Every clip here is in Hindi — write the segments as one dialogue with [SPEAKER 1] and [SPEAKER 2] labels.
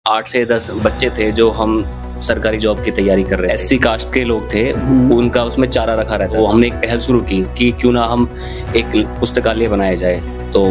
[SPEAKER 1] 8 से 10 बच्चे थे जो हम सरकारी जॉब की तैयारी कर रहे थे। एससी कास्ट के लोग थे, उनका उसमें चारा रखा रहता है। तो हमने एक पहल शुरू की कि क्यों ना हम एक पुस्तकालय बनाया जाए। तो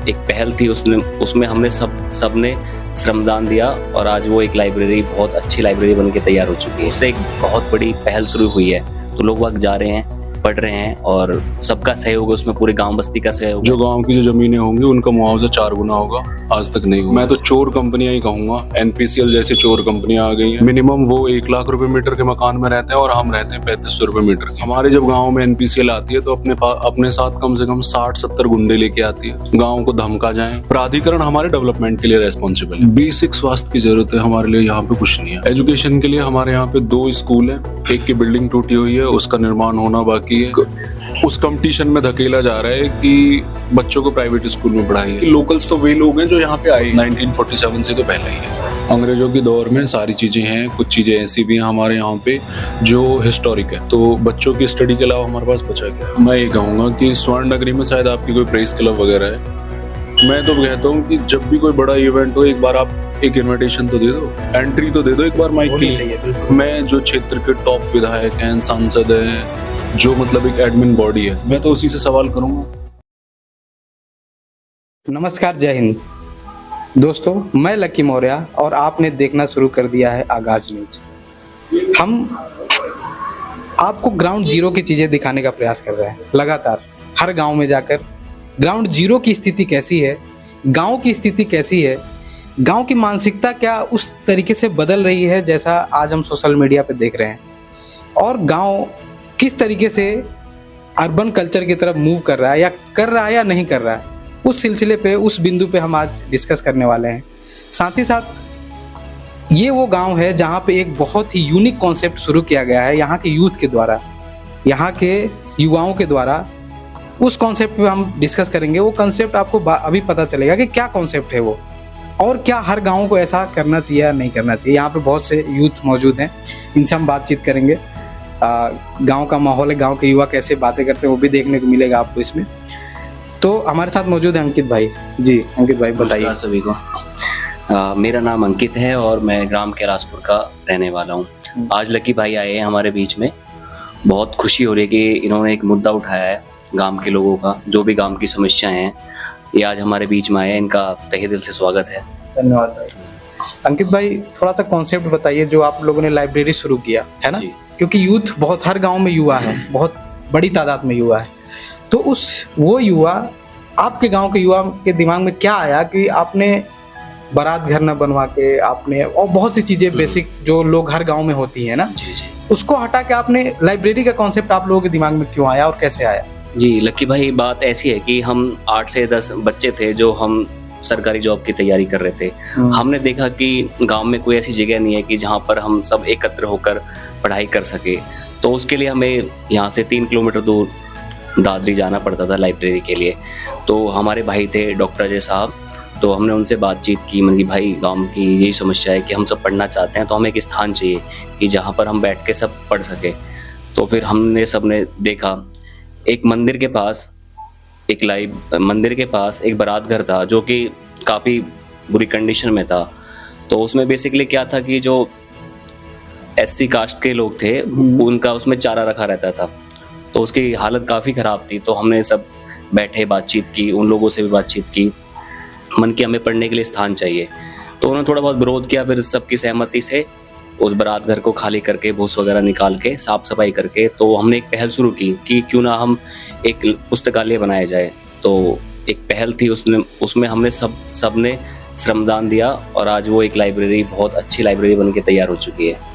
[SPEAKER 1] एक पहल थी, उसमें हमने सबने श्रमदान दिया और आज वो एक लाइब्रेरी, बहुत अच्छी लाइब्रेरी बन के तैयार हो चुकी है। उससे एक बहुत बड़ी पहल शुरू हुई है। तो लोग वक्त जा रहे हैं, पढ़ रहे हैं और सबका सहयोग है उसमें, पूरे गांव बस्ती का सहयोग।
[SPEAKER 2] जो गांव की जो जमीनें होंगी उनका मुआवजा 4 गुना होगा, आज तक नहीं हुआ। मैं तो चोर कंपनियां ही कहूंगा, एनपीसीएल जैसी चोर कंपनियां आ गई हैं। मिनिमम वो 1 लाख रुपए मीटर के मकान में रहते हैं और हम रहते हैं 3500 रुपए मीटर के। हमारे जब गाँव में एनपीसीएल आती है तो अपने साथ कम से कम 60-70 गुंडे लेके आती है, गाँव को धमका जाए। प्राधिकरण हमारे डेवलपमेंट के लिए रेस्पॉन्सिबल है। बेसिक स्वास्थ्य की जरूरत है हमारे लिए, यहाँ पे कुछ नहीं है। एजुकेशन के लिए हमारे यहाँ पे 2 स्कूल है, एक की बिल्डिंग टूटी हुई है, उसका निर्माण होना बाकी है। उस कंपटीशन में धकेला जा रहा है कि बच्चों को प्राइवेट स्कूल में पढ़ाइए। लोकल्स तो वे लोग हैं जो यहाँ पे आए 1947 से तो पहले ही है। अंग्रेजों के दौर में सारी चीजें हैं, कुछ चीजें ऐसी भी हैं हमारे यहाँ पे जो हिस्टोरिक है। तो बच्चों की स्टडी के अलावा हमारे पास बचा क्या। मैं ये कहूँगा कि स्वर्ण नगरी में शायद आपकी कोई प्रेस क्लब वगैरह है। मैं तो कहता हूँ कि जब भी कोई बड़ा इवेंट हो, एक बार आप एक इनविटेशन तो दे दो, एंट्री तो दे दो एक बार माइक की। मैं जो क्षेत्र के टॉप विधायक हैं, सांसद हैं, जो मतलब एक एडमिन बॉडी है, मैं तो उसी से सवाल करूंगा।
[SPEAKER 3] नमस्कार, जय हिंद दोस्तों, मैं लकी मौर्य और आपने देखना शुरू कर दिया है आगाज न्यूज। हम आपको ग्राउंड जीरो की चीजें दिखाने का प्रयास कर रहे हैं। लगातार हर गांव में जाकर ग्राउंड जीरो की स्थिति कैसी है, गांव की स्थिति कैसी है, गांव की मानसिकता क्या उस तरीके से बदल रही है जैसा आज हम सोशल मीडिया पे देख रहे हैं, और गांव किस तरीके से अर्बन कल्चर की तरफ मूव कर रहा है या नहीं कर रहा है, उस सिलसिले पे, उस बिंदु पे हम आज डिस्कस करने वाले हैं। साथ ही साथ ये वो गांव है जहाँ पे एक बहुत ही यूनिक कॉन्सेप्ट शुरू किया गया है यहाँ के यूथ के द्वारा, यहाँ के युवाओं के द्वारा। उस कॉन्सेप्ट पे हम डिस्कस करेंगे। वो कॉन्सेप्ट आपको अभी पता चलेगा कि क्या कॉन्सेप्ट है वो, और क्या हर गाँव को ऐसा करना चाहिए या नहीं करना चाहिए। यहाँ पे बहुत से यूथ मौजूद हैं, इनसे हम बातचीत करेंगे। गांव का माहौल है, गांव के युवा कैसे बातें करते हैं वो भी देखने को मिलेगा आपको इसमें। तो हमारे साथ मौजूद है अंकित भाई। जी अंकित भाई बताइए।
[SPEAKER 1] सभी को मेरा नाम अंकित है और मैं ग्राम कैलाशपुर का रहने वाला हूँ। आज लकी भाई आए हैं हमारे बीच में, बहुत खुशी हो रही है कि इन्होंने एक मुद्दा उठाया है गांव के लोगों का, जो भी गांव की समस्याएं हैं, ये आज हमारे बीच में आए हैं। इनका तहे दिल से स्वागत है।
[SPEAKER 3] धन्यवाद भाई। अंकित भाई, थोड़ा सा कॉन्सेप्ट बताइए जो आप लोगों ने लाइब्रेरी शुरू किया है ना, क्योंकि यूथ बहुत, हर गांव में युवा है, बहुत बड़ी तादाद में युवा है। तो वो युवा, आपके गांव के युवा के दिमाग में क्या आया कि आपने बारात घर न बनवा के आपने, और बहुत सी चीजें बेसिक जो लोग हर गांव में होती है ना, उसको हटा के आपने लाइब्रेरी का कॉन्सेप्ट आप लोगों के दिमाग में क्यों आया और कैसे आया?
[SPEAKER 1] जी लकी भाई, बात ऐसी है कि हम 8 से 10 बच्चे थे जो हम सरकारी जॉब की तैयारी कर रहे थे। हमने देखा कि गांव में कोई ऐसी जगह नहीं है कि जहां पर हम सब एकत्र होकर पढ़ाई कर सके। तो उसके लिए हमें यहाँ से 3 किलोमीटर दूर दादरी जाना पड़ता था लाइब्रेरी के लिए। तो हमारे भाई थे डॉक्टर अजय साहब, तो हमने उनसे बातचीत की। मैंने कि भाई, गांव की यही समस्या है कि हम सब पढ़ना चाहते हैं, तो हमें एक स्थान चाहिए कि जहाँ पर हम बैठ के सब पढ़ सके। तो फिर हमने सबने देखा, एक मंदिर के पास एक बारात घर था जो कि काफ़ी बुरी कंडीशन में था। तो उसमें बेसिकली क्या था कि जो एससी कास्ट के लोग थे उनका उसमें चारा रखा रहता था, तो उसकी हालत काफ़ी ख़राब थी। तो हमने सब बैठे, बातचीत की, उन लोगों से भी बातचीत की, मन की हमें पढ़ने के लिए स्थान चाहिए। तो उन्होंने थोड़ा बहुत विरोध किया, फिर सबकी सहमति से उस बारात घर को खाली करके, भूस वगैरह निकाल के, साफ सफाई करके, तो हमने एक पहल शुरू की कि क्यों ना हम एक पुस्तकालय बनाया जाए। तो एक पहल थी, उसमें हमने सबने श्रमदान दिया और आज वो एक लाइब्रेरी, बहुत अच्छी लाइब्रेरी बन के तैयार हो चुकी है।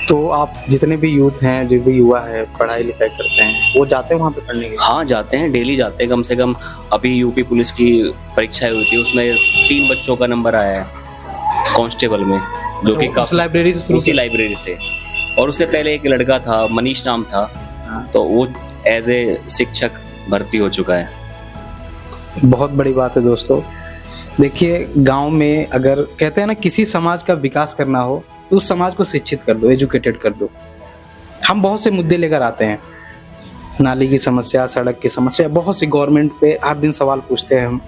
[SPEAKER 3] तो आप जितने भी यूथ हैं, जो भी युवा है, पढ़ाई लिखाई करते हैं, वो जाते हैं वहाँ पे पढ़ने के लिए?
[SPEAKER 1] हाँ जाते हैं, डेली जाते हैं। कम से कम अभी यूपी पुलिस की परीक्षाएं हुई थी, उसमें 3 बच्चों का नंबर आया है कांस्टेबल में, जो कि
[SPEAKER 3] उस लाइब्रेरी से,
[SPEAKER 1] उसी लाइब्रेरी से। और उससे पहले एक लड़का था, मनीष नाम था, तो वो एज ए शिक्षक भर्ती हो चुका है।
[SPEAKER 3] बहुत बड़ी बात है दोस्तों। देखिए, गांव में अगर कहते हैं ना किसी समाज का विकास करना हो तो उस समाज को शिक्षित कर दो, एजुकेटेड कर दो। हम बहुत से मुद्दे लेकर आते हैं, नाली की समस्या, सड़क की समस्या, बहुत सी गवर्नमेंट पे हर दिन सवाल पूछते हैं हम,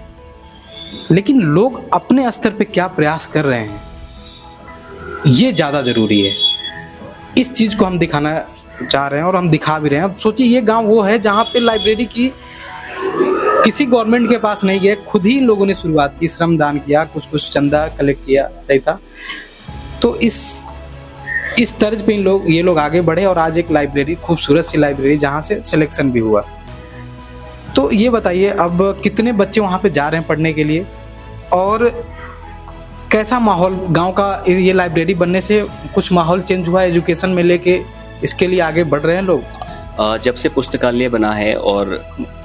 [SPEAKER 3] लेकिन लोग अपने स्तर पे क्या प्रयास कर रहे हैं ये ज़्यादा ज़रूरी है। इस चीज़ को हम दिखाना चाह रहे हैं और हम दिखा भी रहे हैं। अब सोचिए ये गांव वो है जहाँ पे लाइब्रेरी की किसी गवर्नमेंट के पास नहीं गए, खुद ही इन लोगों ने शुरुआत की, श्रमदान किया, कुछ चंदा कलेक्ट किया, सही था। तो इस तर्ज पे ये लोग आगे बढ़े और आज एक लाइब्रेरी, खूबसूरत सी लाइब्रेरी जहाँ से सिलेक्शन भी हुआ। तो ये बताइए अब कितने बच्चे वहाँ पे जा रहे हैं पढ़ने के लिए और कैसा माहौल गांव का, ये लाइब्रेरी बनने से कुछ माहौल चेंज हुआ एजुकेशन में लेके, इसके लिए आगे बढ़ रहे हैं लोग?
[SPEAKER 1] जब से पुस्तकालय बना है और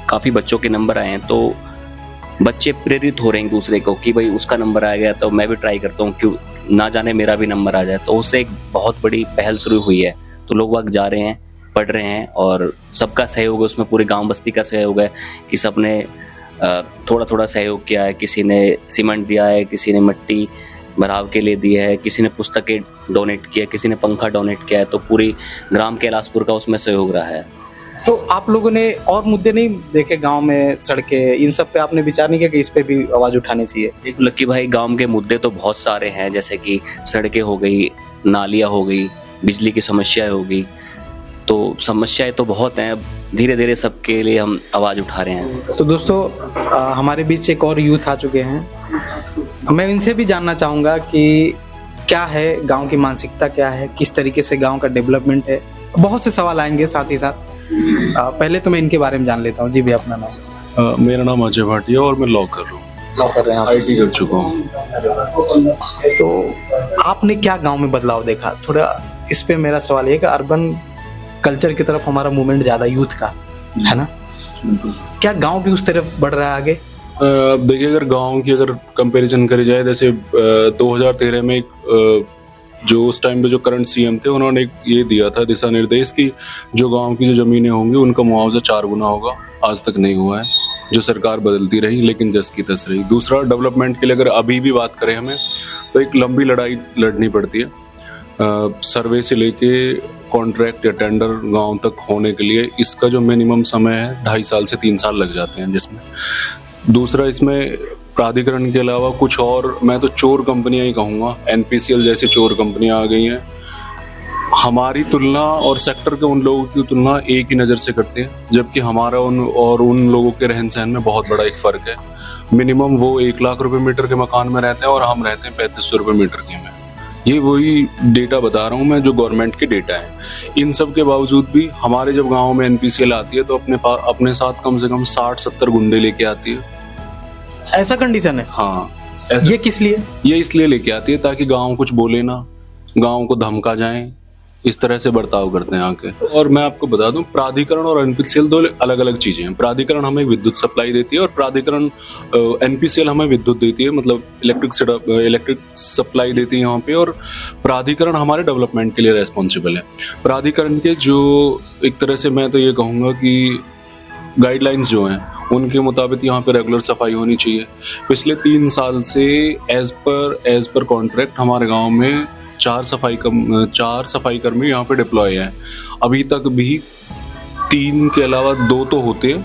[SPEAKER 1] काफ़ी बच्चों के नंबर आए हैं तो बच्चे प्रेरित हो रहे हैं दूसरे को कि भाई उसका नंबर आ गया तो मैं भी ट्राई करता हूँ, क्यों ना जाने मेरा भी नंबर आ जाए। तो उससे एक बहुत बड़ी पहल शुरू हुई है। तो लोग वक्त जा रहे हैं, पढ़ रहे हैं और सबका सहयोग है उसमें, पूरे गांव बस्ती का सहयोग है कि सबने थोड़ा थोड़ा सहयोग किया है। किसी ने सीमेंट दिया है, किसी ने मिट्टी भराव के लिए दी है, किसी ने पुस्तकें डोनेट किया, किसी ने पंखा डोनेट किया है। तो पूरी ग्राम कैलाशपुर का उसमें सहयोग रहा है।
[SPEAKER 3] तो आप लोगों ने और मुद्दे नहीं देखे गांव में, सड़कें, इन सब पे आपने विचार नहीं किया कि इस पे भी आवाज़ उठानी चाहिए?
[SPEAKER 1] देखो लक्की भाई, गांव के मुद्दे तो बहुत सारे हैं, जैसे कि सड़कें हो गई, नालियाँ हो गई, बिजली की समस्याएं हो गई। तो समस्याएं तो बहुत हैं, धीरे धीरे सबके लिए हम आवाज़ उठा रहे हैं।
[SPEAKER 3] तो दोस्तों हमारे बीच एक और यूथ आ चुके हैं, मैं इनसे भी जानना चाहूँगा कि क्या है गांव की मानसिकता, क्या है, किस तरीके से गांव का डेवलपमेंट है। बहुत से सवाल आएंगे साथ ही साथ। पहले तो मैं इनके बारे में जान लेता हूँ। जी भैया, अपना नाम?
[SPEAKER 2] मेरा नाम अजय भाटिया और मैं लॉ कर रहा हूँ।
[SPEAKER 3] लॉ कर रहे हैं आप?
[SPEAKER 2] IT कर चुका हूँ।
[SPEAKER 3] तो आपने क्या गांव में बदलाव देखा? थोड़ा इस पे मेरा सवाल है कि अर्बन कल्चर की तरफ हमारा मूवमेंट ज़्यादा यूथ का है ना, क्या गांव भी उस तरफ बढ़ रहा है आगे?
[SPEAKER 2] अब देखिए, अगर गांव की अगर कंपैरिजन करी जाए, जैसे 2013 में जो उस टाइम पे जो करंट CM थे, उन्होंने एक ये दिया था दिशा निर्देश कि जो गांव की जो ज़मीनें होंगी उनका मुआवजा 4 गुना होगा। आज तक नहीं हुआ है, जो सरकार बदलती रही लेकिन जस की तस रही। दूसरा, डेवलपमेंट के लिए अगर अभी भी बात करें हमें, तो एक लंबी लड़ाई लड़नी पड़ती है। सर्वे से लेके कॉन्ट्रैक्ट या टेंडर गांव तक होने के लिए इसका जो मिनिमम समय है 2.5 साल से 3 साल लग जाते हैं जिसमें। दूसरा, इसमें प्राधिकरण के अलावा कुछ और, मैं तो चोर कंपनियां ही कहूँगा, NPCL जैसी चोर कंपनियां आ गई हैं। हमारी तुलना और सेक्टर के उन लोगों की तुलना एक ही नज़र से करते हैं, जबकि हमारा उन लोगों के रहन सहन में बहुत बड़ा एक फ़र्क है। मिनिमम वो 1 लाख रुपए मीटर के मकान में रहते हैं और हम रहते हैं 3500 रुपये मीटर के में। ये वही डेटा बता रहा हूँ मैं जो गवर्नमेंट के डेटा है। इन सब के बावजूद भी हमारे जब गाँव में NPCL आती है तो अपने साथ कम से कम 60-70 गुंडे लेके आती है।
[SPEAKER 3] ऐसा कंडीशन है?
[SPEAKER 2] हाँ।
[SPEAKER 3] ये किस लिए?
[SPEAKER 2] ये इसलिए लेके आती है ताकि गांव कुछ बोले ना, गांव को धमका जाए, इस तरह से बर्ताव करते हैं आके। और मैं आपको बता दूं, प्राधिकरण और NPCL 2 अलग अलग चीजें हैं। प्राधिकरण हमें विद्युत सप्लाई देती है और प्राधिकरण NPCL हमें विद्युत देती है, मतलब इलेक्ट्रिक सप्लाई देती है यहाँ पे। और प्राधिकरण हमारे डेवलपमेंट के लिए रेस्पॉन्सिबल है। प्राधिकरण के जो एक तरह से मैं तो ये कहूँगा कि गाइडलाइंस जो हैं उनके मुताबिक यहाँ पे रेगुलर सफाई होनी चाहिए। पिछले 3 साल से एज पर कॉन्ट्रैक्ट हमारे गांव में 4 सफाई कर्मी यहाँ पे डिप्लॉय हैं। अभी तक भी 3 के अलावा 2 तो होते हैं,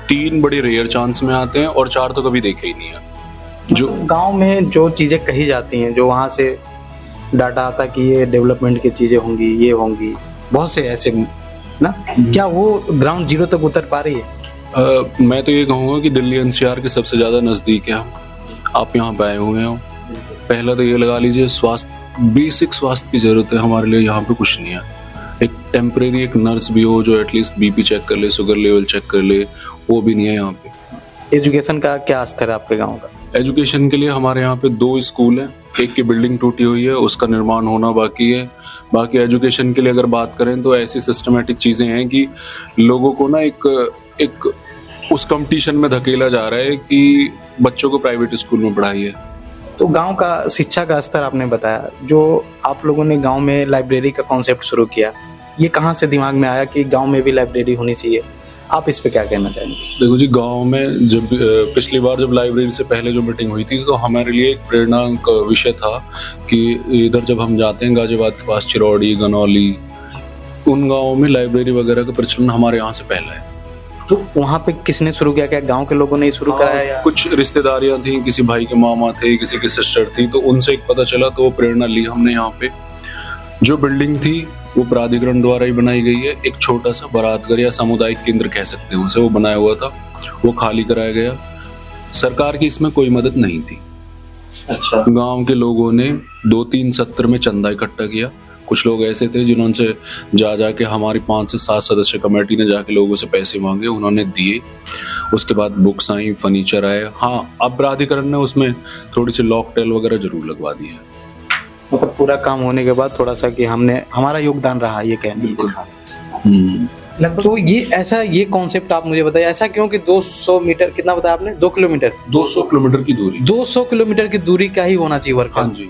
[SPEAKER 2] 3 बड़े रेयर चांस में आते हैं और 4 तो कभी देखे ही नहीं है।
[SPEAKER 3] जो गांव में जो चीज़ें कही जाती हैं, जो वहाँ से डाटा आता कि ये डेवलपमेंट की चीज़ें होंगी, ये होंगी, बहुत से ऐसे ना, क्या वो ग्राउंड जीरो तक उतर पा रही है?
[SPEAKER 2] मैं तो ये कहूँगा कि दिल्ली NCR के सबसे ज़्यादा नज़दीक है आप यहाँ पे आए हुए हो। पहला तो ये लगा लीजिए, बेसिक स्वास्थ्य की ज़रूरत है हमारे लिए, यहाँ पे कुछ नहीं है। एक टेम्परेरी एक नर्स भी हो जो एटलीस्ट BP चेक कर ले, शुगर लेवल चेक कर ले, वो भी नहीं है यहाँ पे।
[SPEAKER 3] एजुकेशन का क्या स्तर है आपके गाँव का?
[SPEAKER 2] एजुकेशन के लिए हमारे यहाँ पे 2 स्कूल हैं, एक की बिल्डिंग टूटी हुई है, उसका निर्माण होना बाकी है। बाकी एजुकेशन के लिए अगर बात करें तो ऐसी सिस्टमेटिक चीज़ें हैं कि लोगों को ना एक उस कंपटीशन में धकेला जा रहा है कि बच्चों को प्राइवेट स्कूल में पढ़ाइए।
[SPEAKER 3] तो गांव का शिक्षा का स्तर आपने बताया, जो आप लोगों ने गांव में लाइब्रेरी का कॉन्सेप्ट शुरू किया, ये कहाँ से दिमाग में आया कि गांव में भी लाइब्रेरी होनी चाहिए? आप इस पे क्या कहना चाहेंगे?
[SPEAKER 2] देखो जी, गांव में जब पिछली बार जब लाइब्रेरी से पहले जो मीटिंग हुई थी तो हमारे लिए एक प्रेरणा का विषय था कि इधर जब हम जाते हैं गाजियाबाद के पास चिरौड़ी, गनौली, उन गाँवों में लाइब्रेरी वगैरह का प्रचलन हमारे यहाँ से पहला है।
[SPEAKER 3] तो वहाँ पे किसने शुरू किया, क्या गांव के लोगों ने ही शुरू कराया या?
[SPEAKER 2] कुछ रिश्तेदारियां थी, किसी भाई के मामा थे, किसी की सिस्टर थी, तो उनसे एक पता चला, तो वो प्रेरणा ली हमने। यहाँ पे जो बिल्डिंग थी वो प्राधिकरण द्वारा ही बनाई गई है। एक छोटा सा बारातघर या सामुदायिक केंद्र कह सकते हैं उसे, वो बनाया हुआ था, वो खाली कराया गया। सरकार की इसमें कोई मदद नहीं थी।
[SPEAKER 3] अच्छा।
[SPEAKER 2] गांव के लोगों ने 2-3 सत्र में चंदा इकट्ठा किया। कुछ लोग ऐसे थे जिन्होंने जाके हमारी 5 से 7 सदस्य कमेटी ने जाके लोगों से पैसे मांगे, उन्होंने दिए। उसके बाद बुक्स आई, फर्नीचर आए। हाँ, अब प्राधिकरण ने उसमें थोड़ी सी लॉक टेल वगैरह जरूर लगवा दी है।
[SPEAKER 3] मतलब पूरा काम होने के बाद थोड़ा सा कि हमने हमारा योगदान रहा, ये कहने।
[SPEAKER 2] बिल्कुल।
[SPEAKER 3] लगभग तो ये ऐसा, ये कॉन्सेप्ट आप मुझे बताइए, ऐसा क्यों कि 200 मीटर, कितना बताया आपने, 2 किलोमीटर,
[SPEAKER 2] 200 किलोमीटर की दूरी,
[SPEAKER 3] 200 किलोमीटर की दूरी का ही होना चाहिए वर्क।
[SPEAKER 2] हाँ जी।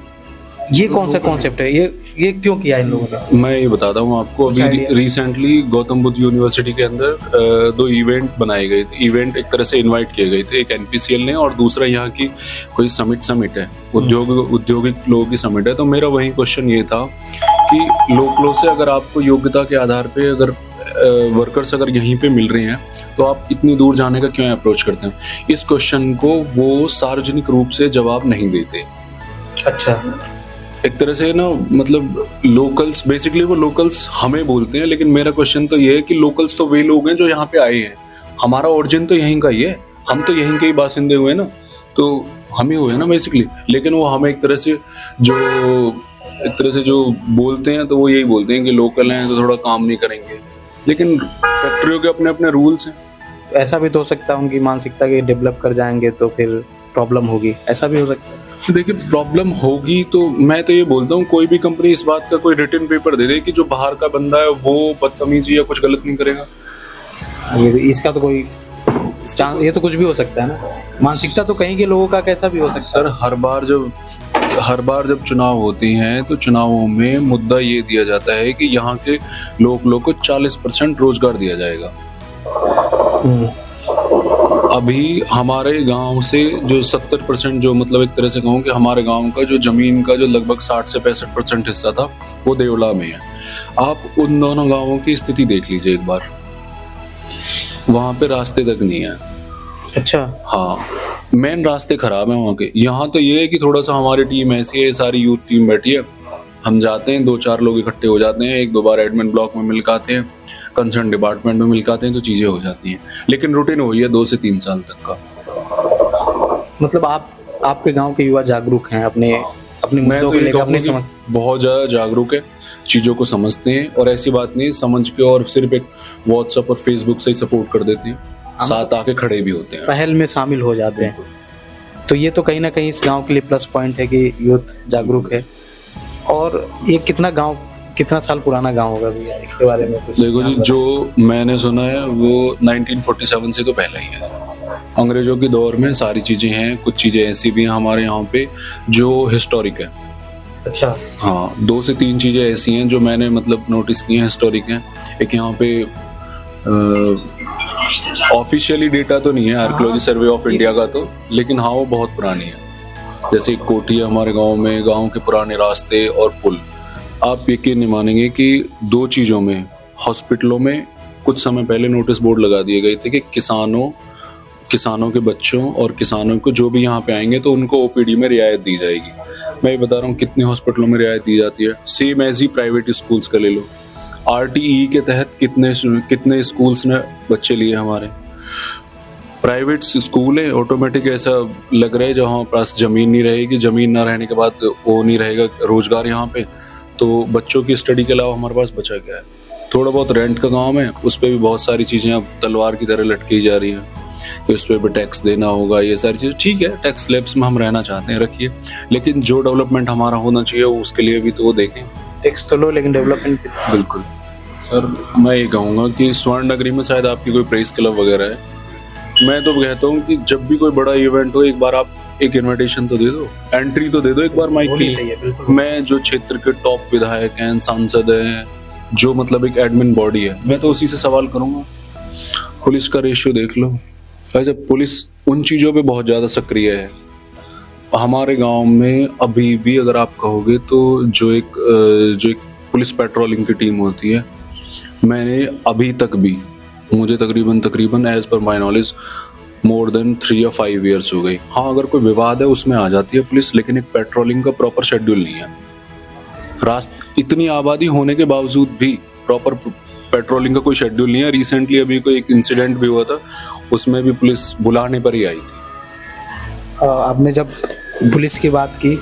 [SPEAKER 3] ये कौन सा कॉन्सेप्ट है, ये क्यों किया इन लोगों ने?
[SPEAKER 2] मैं ये बताता हूँ आपको।
[SPEAKER 3] कुछ
[SPEAKER 2] अभी
[SPEAKER 3] idea?
[SPEAKER 2] Recently Gautam Buddha university के अंदर 2 इवेंट बनाए गए थे। इवेंट एक तरह से इनवाइट किए गए थे, एक एनपीसीएल ने और दूसरा यहाँ की कोई समिट है, औद्योगिक लोगों की समिट है। तो मेरा वही क्वेश्चन ये था कि लोकलों से अगर आपको योग्यता के आधार पे अगर वर्कर्स अगर यहीं पे मिल रहे हैं तो आप इतनी दूर जाने का क्यों अप्रोच करते हैं? इस क्वेश्चन को वो सार्वजनिक रूप से जवाब नहीं देते।
[SPEAKER 3] अच्छा।
[SPEAKER 2] एक तरह से ना, मतलब लोकल्स, बेसिकली वो लोकल्स हमें बोलते हैं, लेकिन मेरा क्वेश्चन तो ये है कि लोकल्स तो वे लोग हैं जो यहाँ पे आए हैं। हमारा ओरिजिन तो यहीं का ही है, हम तो यहीं के ही बासिंदे हुए ना, तो हम ही हुए ना बेसिकली। लेकिन वो हमें एक तरह से जो बोलते हैं, तो वो यही बोलते हैं कि लोकल हैं तो थोड़ा काम नहीं करेंगे, लेकिन फैक्ट्रियों के अपने अपने रूल्स हैं।
[SPEAKER 3] ऐसा भी तो हो सकता है उनकी मानसिकता के डेवलप कर जाएंगे तो फिर प्रॉब्लम होगी, ऐसा भी हो सकता है।
[SPEAKER 2] देखिए, प्रॉब्लम होगी तो मैं तो ये बोलता हूँ कोई भी कंपनी इस बात का कोई रिटन पेपर दे दे कि जो बाहर का बंदा है वो बदतमीजी या कुछ गलत नहीं करेगा।
[SPEAKER 3] इसका तो कोई ये तो कुछ भी हो सकता है ना, मानसिकता तो कहीं के लोगों का कैसा भी हो सकता है।
[SPEAKER 2] सर, हर बार जब चुनाव होते हैं तो चुनावों में मुद्दा ये दिया जाता है कि यहाँ के लोगों को 40% रोजगार दिया जाएगा। अभी हमारे गांव से जो 70%, जो मतलब एक तरह से कहूँ कि हमारे गांव का जो जमीन का जो लगभग 60 से 65% हिस्सा था वो देवला में है। आप उन दोनों गांवों की स्थिति देख लीजिए एक बार, वहां पे रास्ते तक नहीं है।
[SPEAKER 3] अच्छा।
[SPEAKER 2] हाँ, मेन रास्ते खराब हैं वहाँ के। यहाँ तो ये है कि थोड़ा सा हमारी टीम ऐसी है, सारी यूथ टीम बैठी है, हम जाते हैं, 2-4 लोग इकट्ठे हो जाते हैं, 1-2 बार एडमिन ब्लॉक में मिल के आते हैं, कंसर्न डिपार्टमेंट में मिल के आते हैं, तो चीजें हो जाती हैं। लेकिन रूटीन वही है 2 से 3 साल तक का।
[SPEAKER 3] मतलब आपके गांव के युवा जागरूक हैं अपने मुद्दों को लेकर, अपनी समझ
[SPEAKER 2] बहुत ज्यादा जागरूक है, चीजों को समझते हैं, और ऐसी बात नहीं समझ के और सिर्फ एक व्हाट्सएप और फेसबुक से ही सपोर्ट कर देते हैं, साथ आके खड़े भी होते हैं,
[SPEAKER 3] पहल में शामिल हो जाते हैं। तो ये तो कहीं ना कहीं इस गांव के लिए प्लस पॉइंट है कि यूथ जागरूक है। और ये कितना साल पुराना गांव होगा भैया, इसके बारे में कुछ?
[SPEAKER 2] देखो जी, जो मैंने सुना है वो 1947 से तो पहले ही है। अंग्रेजों के दौर में सारी चीजें हैं, कुछ चीजें ऐसी भी हैं हमारे यहाँ पे जो हिस्टोरिक है।
[SPEAKER 3] अच्छा।
[SPEAKER 2] हाँ, 2 से 3 चीजें ऐसी हैं जो मैंने मतलब नोटिस की हैं, हिस्टोरिक हैं। एक यहाँ पे ऑफिशियली डेटा तो नहीं है आर्कियोलॉजी सर्वे ऑफ इंडिया का, तो लेकिन हाँ वो बहुत पुरानी है। जैसे एक कोठी है हमारे गांव में, गांव के पुराने रास्ते और पुल। आप यकीन नहीं मानेंगे कि 2 चीज़ों में, हॉस्पिटलों में कुछ समय पहले नोटिस बोर्ड लगा दिए गए थे कि किसानों के बच्चों और किसानों को जो भी यहाँ पे आएंगे तो उनको ओपीडी में रियायत दी जाएगी। मैं ये बता रहा हूँ कितने हॉस्पिटलों में रियायत दी जाती है। सेम एज ही प्राइवेट स्कूल्स का ले लो, RTE के तहत कितने स्कूल्स ने बच्चे लिए हमारे। प्राइवेट स्कूल है, ऑटोमेटिक ऐसा लग रहा है जहाँ पास ज़मीन नहीं रहेगी, ज़मीन ना रहने के बाद वो नहीं रहेगा रोजगार यहाँ पे, तो बच्चों की स्टडी के अलावा हमारे पास बचा क्या है? थोड़ा बहुत रेंट का काम है, उस पर भी बहुत सारी चीज़ें अब तलवार की तरह लटकी जा रही है कि उस पर भी टैक्स देना होगा, ये सारी चीज़ें। ठीक है, टैक्स स्लैब्स में हम रहना चाहते हैं, रखिए, लेकिन जो डेवलपमेंट हमारा होना चाहिए उसके लिए भी तो वो देखें।
[SPEAKER 3] टैक्स तो लो लेकिन डेवलपमेंट।
[SPEAKER 2] बिल्कुल सर, मैं ये कहूँगा कि स्वर्ण नगरी में शायद आपकी कोई प्रेस क्लब वगैरह है। मैं तो कहता हूँ कि जब भी कोई बड़ा इवेंट हो, एक बार आप एक इनविटेशन तो दे दो, एंट्री तो दे दो एक बार माइक के लिए। मैं जो क्षेत्र के टॉप विधायक हैं, सांसद हैं, जो मतलब एक एडमिन बॉडी है, मैं तो उसी से सवाल करूँगा। पुलिस का रेशियो देख लो, वैसे पुलिस उन चीज़ों पे बहुत ज़्यादा सक्रिय है। हमारे गांव में अभी भी अगर आप कहोगे तो जो एक पुलिस पेट्रोलिंग की टीम होती है, मैंने अभी तक भी मुझे तकरीबन as per my knowledge more than 3 या 5 ईयर्स हो गई। हाँ, अगर कोई विवाद है उसमें आ जाती है पुलिस, लेकिन एक पेट्रोलिंग का प्रॉपर शेड्यूल नहीं है। इतनी आबादी होने के बावजूद भी प्रॉपर पेट्रोलिंग का कोई शेड्यूल नहीं है। रिसेंटली अभी कोई एक इंसिडेंट भी हुआ था, उसमें भी पुलिस बुलाने पर ही आई थी।
[SPEAKER 3] आपने जब पुलिस की बात की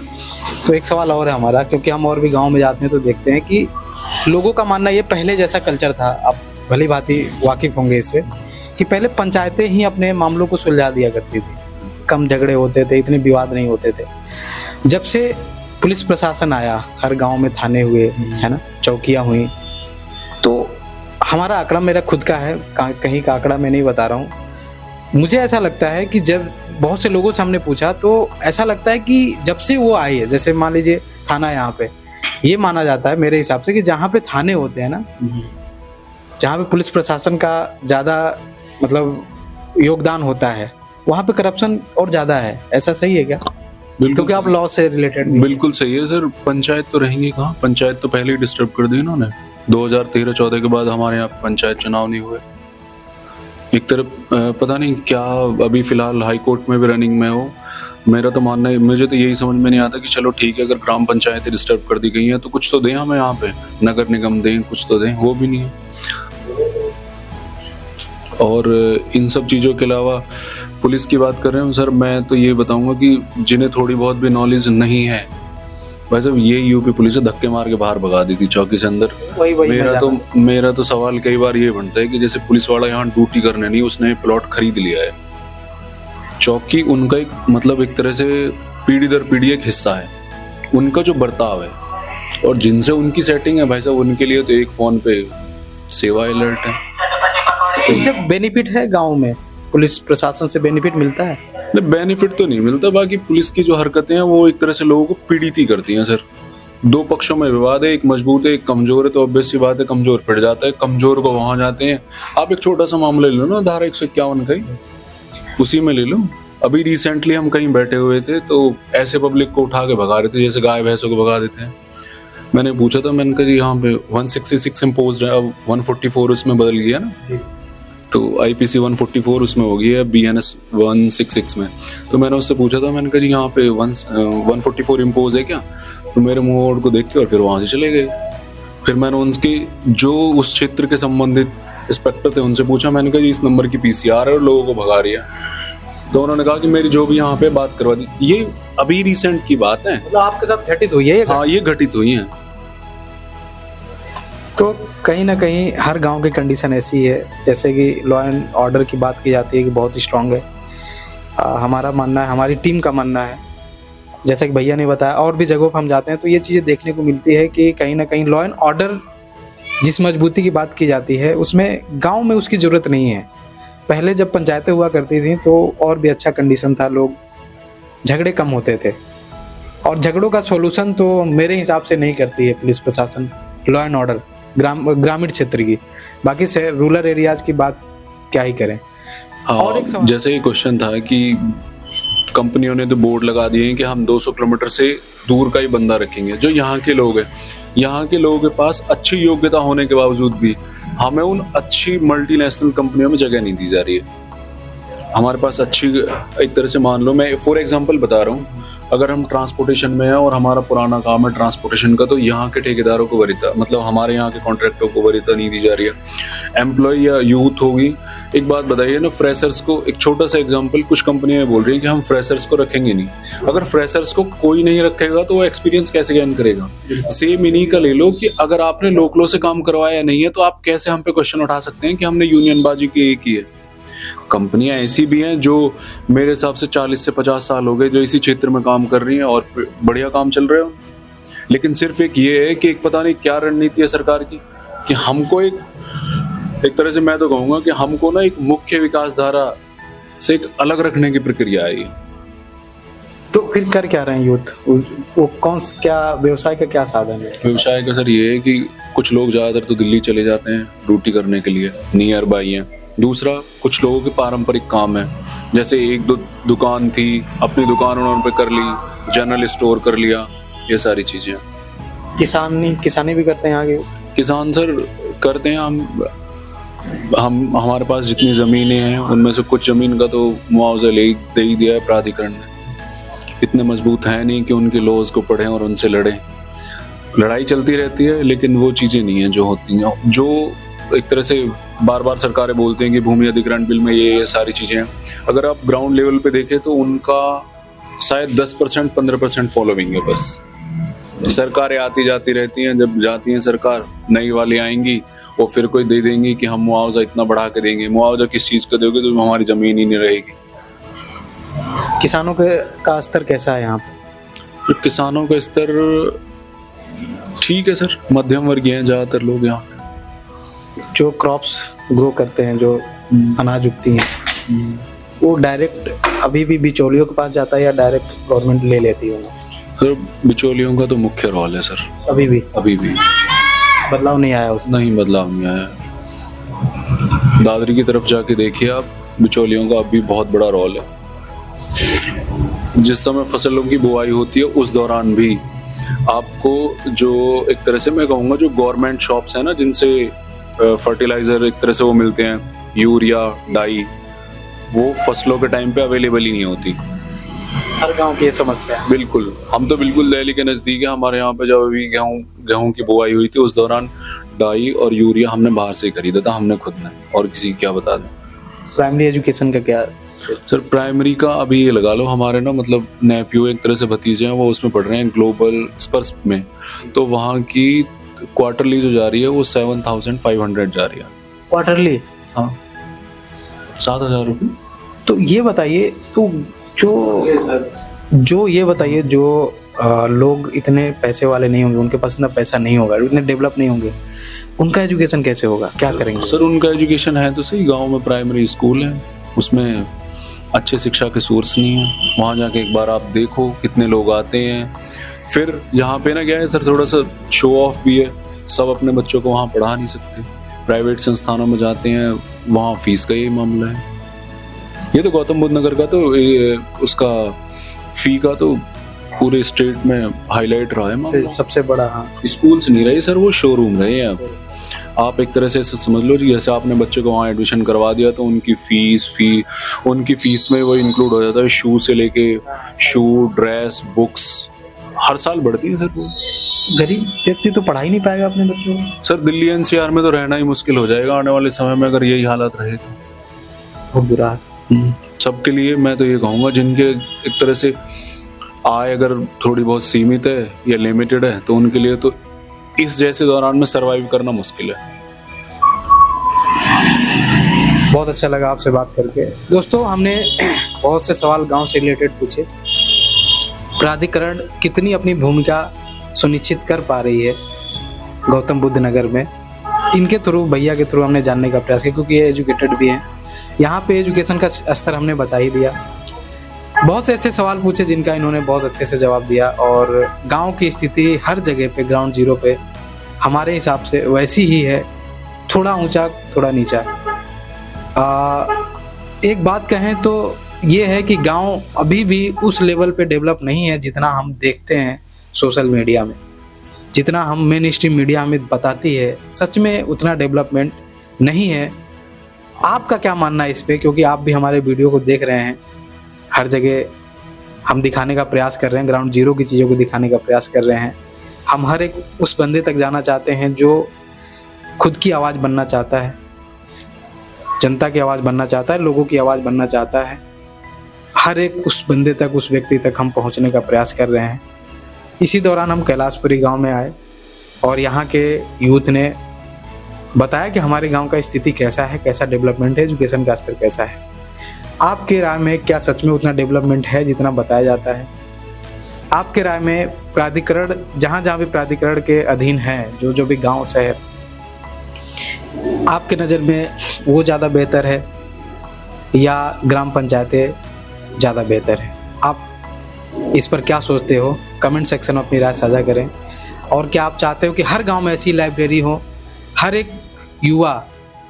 [SPEAKER 3] तो एक सवाल और है हमारा, क्योंकि हम और भी गांव में जाते हैं तो देखते हैं कि लोगों का मानना ये पहले जैसा कल्चर था, आप भली भांति वाकिफ होंगे इससे, कि पहले पंचायतें ही अपने मामलों को सुलझा दिया करती थी, कम झगड़े होते थे, इतने विवाद नहीं होते थे। जब से पुलिस प्रशासन आया, हर गांव में थाने हुए, है ना, चौकियां हुई, तो हमारा आंकड़ा, मेरा खुद का है, कहीं का आंकड़ा मैं नहीं बता रहा हूँ, मुझे ऐसा लगता है कि जब बहुत से लोगों से हमने पूछा तो ऐसा लगता है कि जब से वो आई है, जैसे मान लीजिए थाना, यहाँ पे ये माना जाता है मेरे हिसाब से कि जहाँ पे थाने होते हैं ना, जहाँ पे पुलिस प्रशासन का ज़्यादा मतलब योगदान होता है, वहाँ पे करप्शन और ज़्यादा है। ऐसा सही है क्या? क्योंकि आप लॉ से रिलेटेड।
[SPEAKER 2] बिल्कुल सही है सर। पंचायत तो रहेंगी कहाँ, पंचायत तो पहले ही डिस्टर्ब कर दी इन्होंने। 2013-14 के बाद हमारे यहाँ पंचायत चुनाव नहीं हुए। एक तरफ पता नहीं क्या, अभी फिलहाल हाई कोर्ट में भी रनिंग में हो। मेरा तो मानना है, मुझे तो यही समझ में नहीं आता कि चलो ठीक है, अगर ग्राम पंचायतें डिस्टर्ब कर दी गई हैं तो कुछ तो दें हमें, यहाँ पे नगर निगम दें, कुछ तो दें, वो भी नहीं है। और इन सब चीज़ों के अलावा पुलिस की बात कर रहे हैं सर, मैं तो ये बताऊंगा कि जिन्हें थोड़ी बहुत भी नॉलेज नहीं है, भाई साहब, ये यूपी पुलिस धक्के मार के बाहर भगा दी थी चौकी से अंदर। मेरा तो सवाल कई बार ये बनता है कि जैसे पुलिस वाला यहाँ ड्यूटी करने नहीं, उसने प्लॉट खरीद लिया है। चौकी उनका एक मतलब एक तरह से पीढ़ी दर पीढ़ी एक हिस्सा है, उनका जो बर्ताव है और जिनसे उनकी सेटिंग है, भाई साहब, उनके लिए तो एक फोन पे सेवा अलर्ट है।
[SPEAKER 3] इनसे बेनिफिट है गाँव में, पुलिस प्रशासन से बेनिफिट मिलता है?
[SPEAKER 2] बेनिफिट तो नहीं मिलता, बाकी पुलिस की जो हरकतें हैं वो एक तरह से लोगों को पीड़ित ही करती हैं सर। दो पक्षों में विवाद है, एक मजबूत है, एक कमजोर है, तो ऑब्वियस सी बात है कमजोर पिट जाता है, कमजोर को वहां जाते हैं। आप एक छोटा सा मामला ले लो ना, धारा 151 का ही, उसी में ले लो। अभी रिसेंटली हम कहीं बैठे हुए थे तो ऐसे पब्लिक को उठा के भगा रहे थे जैसे गाय भैंसों को भगा देते हैं। मैंने पूछा था, मैंने कहा जी यहाँ पे 166 इम्पोज है, अब 144 उसमें बदल गया ना, तो IPC 144 उसमें हो गई है, BNS 166 में। तो मैंने उससे पूछा था, मैंने कहा जी यहाँ पे 144 इम्पोज है क्या? तो मेरे मुंह ओर को देख के और फिर वहाँ से चले गए। फिर मैंने उनके जो उस क्षेत्र के संबंधित इंस्पेक्टर थे उनसे पूछा, मैंने कहा जी इस नंबर की PCR है और लोगों को भगा रही है। तो उन्होंने कहा कि मेरी जो भी यहाँ पे बात करवा दी। ये अभी रिसेंट की बात है,
[SPEAKER 3] मतलब आपके साथ घटित हुई है?
[SPEAKER 2] हाँ, ये घटित हुई है।
[SPEAKER 3] तो कहीं ना कहीं हर गांव की कंडीशन ऐसी है, जैसे कि लॉ एंड ऑर्डर की बात की जाती है कि बहुत ही स्ट्रांग है। हमारा मानना है, हमारी टीम का मानना है, जैसा कि भैया ने बताया, और भी जगहों पर हम जाते हैं तो ये चीज़ें देखने को मिलती है कि कहीं ना कहीं लॉ एंड ऑर्डर जिस मजबूती की बात की जाती है उसमें गांव में उसकी ज़रूरत नहीं है। पहले जब पंचायतें हुआ करती थी तो और भी अच्छा कंडीशन था, लोग झगड़े कम होते थे, और झगड़ों का सोल्यूशन तो मेरे हिसाब से नहीं करती है पुलिस प्रशासन, लॉ एंड ऑर्डर ग्रामीण क्षेत्र की। बाकी से रूरल एरियाज की बात क्या ही करें।
[SPEAKER 2] और एक जैसे ये क्वेश्चन था कि कंपनियों ने तो बोर्ड लगा दिए हैं कि हम 200 किलोमीटर से दूर का ही बंदा रखेंगे। जो यहाँ के लोग हैं, यहाँ के लोगों के पास अच्छी योग्यता होने के बावजूद भी हमें उन अच्छी मल्टीनेशनल कंपनियों में जगह नहीं दी जा रही है। हमारे पास अच्छी, एक तरह से मान लो, मैं फॉर एग्जांपल बता रहा हूँ, अगर हम ट्रांसपोर्टेशन में हैं और हमारा पुराना काम है ट्रांसपोर्टेशन का, तो यहाँ के ठेकेदारों को वरीयता, मतलब हमारे यहाँ के कॉन्ट्रैक्टरों को वरीयता नहीं दी जा रही है। एम्प्लॉय या यूथ होगी, एक बात बताइए ना, फ्रेशर्स को, एक छोटा सा एग्जांपल, कुछ कंपनियां बोल रही हैं कि हम फ्रेशर्स को रखेंगे नहीं। अगर फ्रेशर्स को कोई नहीं रखेगा तो वो एक्सपीरियंस कैसे गेन करेगा? सेम इन्हीं का ले लो कि अगर आपने लोकलों से काम करवाया नहीं है तो आप कैसे हम पे क्वेश्चन उठा सकते हैं कि हमने यूनियनबाजी की है? कंपनियां ऐसी भी हैं जो मेरे हिसाब से 40 से 50 साल हो गए जो इसी क्षेत्र में काम कर रही हैं और बढ़िया काम चल रहे हो, लेकिन सिर्फ एक ये है कि एक पता नहीं क्या रणनीति है सरकार की कि हमको एक तरह से मैं तो कहूँगा कि हमको ना एक मुख्य विकास धारा से एक अलग रखने की प्रक्रिया है ये।
[SPEAKER 3] तो फिर कर क्या रहे हैं यूथ? वो क्या व्यवसाय का क्या साधन है?
[SPEAKER 2] व्यवसाय का सर ये है कि कुछ लोग ज़्यादातर तो दिल्ली चले जाते हैं ड्यूटी करने के लिए, नियर बाई हैं। दूसरा, कुछ लोगों के पारंपरिक काम है, जैसे एक दो दुकान थी, अपनी दुकान उन्होंने पे कर ली, जनरल स्टोर कर लिया, ये सारी चीज़ें।
[SPEAKER 3] किसानी भी करते हैं आगे?
[SPEAKER 2] किसान सर करते हैं, हम हमारे पास जितनी ज़मीनें हैं उनमें से कुछ ज़मीन का तो मुआवजा दे ही दिया है प्राधिकरण ने। इतने मजबूत हैं नहीं कि उनके लॉज को पढ़ें और उनसे लड़ें। लड़ाई चलती रहती है लेकिन वो चीज़ें नहीं हैं जो होती हैं, जो एक तरह से बार बार सरकारें बोलती हैं कि भूमि अधिग्रहण बिल में ये सारी चीज़ें हैं। अगर आप ग्राउंड लेवल पे देखें तो उनका शायद 10% 15% फॉलोइंग है बस। सरकारें आती जाती रहती हैं, जब जाती हैं सरकार नई वाली आएंगी वो फिर कोई दे देंगी कि हम मुआवजा इतना बढ़ा के देंगे। मुआवजा किस चीज़ का दोगे तो हमारी ज़मीन ही नहीं रहेगी।
[SPEAKER 3] किसानों का स्तर कैसा है यहाँ पे?
[SPEAKER 2] तो किसानों का स्तर ठीक है सर, मध्यम वर्गीय हैं ज़्यादातर लोग यहाँ पे।
[SPEAKER 3] जो क्रॉप्स ग्रो करते हैं, जो अनाज उगती हैं, वो डायरेक्ट अभी भी बिचौलियों के पास जाता है या डायरेक्ट गवर्नमेंट ले लेती है?
[SPEAKER 2] सर बिचौलियों का तो मुख्य रोल है सर। अभी भी
[SPEAKER 3] बदलाव नहीं आया उसमें?
[SPEAKER 2] नहीं, बदलाव नहीं आया। दादरी की तरफ जाके देखिए आप, बिचौलियों का अभी बहुत बड़ा रोल है। जिस समय फसलों की बुआई होती है उस दौरान भी आपको जो एक तरह से मैं कहूँगा जो गवर्नमेंट शॉप्स हैं ना, जिनसे फर्टिलाइजर एक तरह से वो मिलते हैं, यूरिया, डाई, वो फसलों के टाइम पे अवेलेबल ही नहीं होती।
[SPEAKER 3] हर गांव की ये समस्या है।
[SPEAKER 2] बिल्कुल, हम तो बिल्कुल दिल्ली के नज़दीक है। हमारे यहाँ पे जब अभी गेहूँ की बुआई हुई थी उस दौरान डाई और यूरिया हमने बाहर से ही खरीदा था, हमने खुद ने, और किसी क्या बता दें।
[SPEAKER 3] प्राइमरी एजुकेशन का क्या
[SPEAKER 2] सर? प्राइमरी का अभी ये लगा लो, हमारे ना मतलब नेफ्यू एक तरह से भतीजे हैं, वो उसमें पढ़ रहे हैं ग्लोबल स्पर्स में, तो वहाँ की क्वार्टरली जो जा रही है वो 7,500 जा रही है।
[SPEAKER 3] क्वार्टरली?
[SPEAKER 2] हाँ, 7,000 रुपये।
[SPEAKER 3] तो ये बताइए, तो जो ये बताइए, जो लोग इतने पैसे वाले नहीं होंगे, उनके पास इतना पैसा नहीं होगा, इतने डेवलप नहीं होंगे, उनका एजुकेशन कैसे होगा? क्या करेंगे?
[SPEAKER 2] सर उनका एजुकेशन है तो सही, गांव में प्राइमरी स्कूल है, उसमें अच्छे शिक्षा के सोर्स नहीं है। वहाँ जाके एक बार आप देखो कितने लोग आते हैं। फिर यहाँ पे ना क्या है सर, थोड़ा सा शो ऑफ भी है, सब अपने बच्चों को वहाँ पढ़ा नहीं सकते। प्राइवेट संस्थानों में जाते हैं, वहाँ फीस का यही मामला है। ये तो गौतम बुद्ध नगर का तो उसका फी का तो पूरे स्टेट में हाईलाइट रहा है
[SPEAKER 3] सबसे बड़ा। हाँ,
[SPEAKER 2] स्कूल्स नहीं रहे सर, वो शोरूम रहे हैं। अब आप एक तरह से समझ लो जी, जैसे आपने बच्चे को वहाँ एडमिशन करवा दिया तो उनकी फीस में वो इंक्लूड हो जाता है, शू से लेके शू, ड्रेस, बुक्स हर साल बढ़ती है सर। वो
[SPEAKER 3] गरीब व्यक्ति तो पढ़ा ही नहीं पाएगा अपने बच्चों को।
[SPEAKER 2] सर दिल्ली एनसीआर में तो रहना ही मुश्किल हो जाएगा आने वाले समय में, अगर यही हालत रहे तो।
[SPEAKER 3] बहुत बुरा।
[SPEAKER 2] सबके लिए मैं तो ये कहूँगा, जिनके एक तरह से आय अगर थोड़ी बहुत सीमित है या लिमिटेड है, तो उनके लिए तो इस जैसे दौरान में सरवाइव करना मुश्किल है।
[SPEAKER 3] बहुत अच्छा लगा आपसे बात करके। दोस्तों, हमने बहुत से सवाल गांव से रिलेटेड पूछे। प्राधिकरण कितनी अपनी भूमिका सुनिश्चित कर पा रही है गौतम बुद्ध नगर में, इनके थ्रू, भैया के थ्रू हमने जानने का प्रयास किया, क्योंकि ये एजुकेटेड भी हैं। यहाँ पे एजुकेशन का स्तर हमने बता ही दिया। बहुत से ऐसे सवाल पूछे जिनका इन्होंने बहुत अच्छे से जवाब दिया, और गांव की स्थिति हर जगह पे ग्राउंड जीरो पे हमारे हिसाब से वैसी ही है, थोड़ा ऊंचा थोड़ा नीचा। एक बात कहें तो ये है कि गांव अभी भी उस लेवल पे डेवलप नहीं है जितना हम देखते हैं सोशल मीडिया में, जितना हम मेन स्ट्रीम मीडिया हमें बताती है। सच में उतना डेवलपमेंट नहीं है। आपका क्या मानना है इस पे? क्योंकि आप भी हमारे वीडियो को देख रहे हैं, हर जगह हम दिखाने का प्रयास कर रहे हैं, ग्राउंड जीरो की चीज़ों को दिखाने का प्रयास कर रहे हैं। हम हर एक उस बंदे तक जाना चाहते हैं जो खुद की आवाज़ बनना चाहता है, जनता की आवाज़ बनना चाहता है, लोगों की आवाज़ बनना चाहता है। हर एक उस बंदे तक, उस व्यक्ति तक हम पहुंचने का प्रयास कर रहे हैं। इसी दौरान हम कैलाशपुरी गांव में आए और यहाँ के यूथ ने बताया कि हमारे गांव का स्थिति कैसा है, कैसा डेवलपमेंट है, एजुकेशन का स्तर कैसा है। आपके राय में क्या सच में उतना डेवलपमेंट है जितना बताया जाता है? आपके राय में प्राधिकरण, जहाँ जहाँ भी प्राधिकरण के अधीन हैं, जो भी गांव शहर, आपके नज़र में वो ज़्यादा बेहतर है या ग्राम पंचायतें ज़्यादा बेहतर है? आप इस पर क्या सोचते हो? कमेंट सेक्शन में अपनी राय साझा करें। और क्या आप चाहते हो कि हर गांव में ऐसी लाइब्रेरी हो, हर एक युवा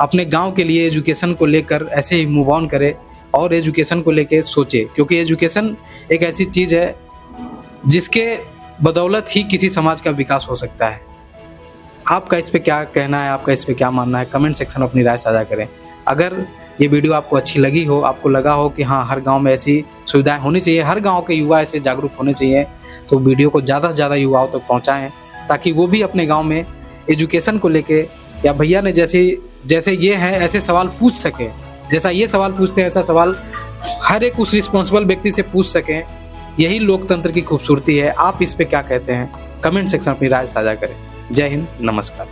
[SPEAKER 3] अपने गांव के लिए एजुकेशन को लेकर ऐसे ही मूव ऑन करे और एजुकेशन को लेकर सोचे? क्योंकि एजुकेशन एक ऐसी चीज़ है जिसके बदौलत ही किसी समाज का विकास हो सकता है। आपका इस पे क्या कहना है, आपका इस पे क्या मानना है, कमेंट सेक्शन में अपनी राय साझा करें। अगर ये वीडियो आपको अच्छी लगी हो, आपको लगा हो कि हाँ हर गांव में ऐसी सुविधाएं होनी चाहिए, हर गांव के युवा ऐसे जागरूक होने चाहिए, तो वीडियो को ज़्यादा से ज़्यादा युवाओं तक पहुंचाएं, ताकि वो भी अपने गांव में एजुकेशन को लेके, या भैया ने जैसे ये हैं ऐसे सवाल पूछ सकें, जैसा ये सवाल पूछते हैं ऐसा सवाल हर एक उस रिस्पॉन्सिबल व्यक्ति से पूछ सकें। यही लोकतंत्र की खूबसूरती है। आप इस पे क्या कहते हैं, कमेंट सेक्शन में अपनी राय साझा करें। जय हिंद, नमस्कार।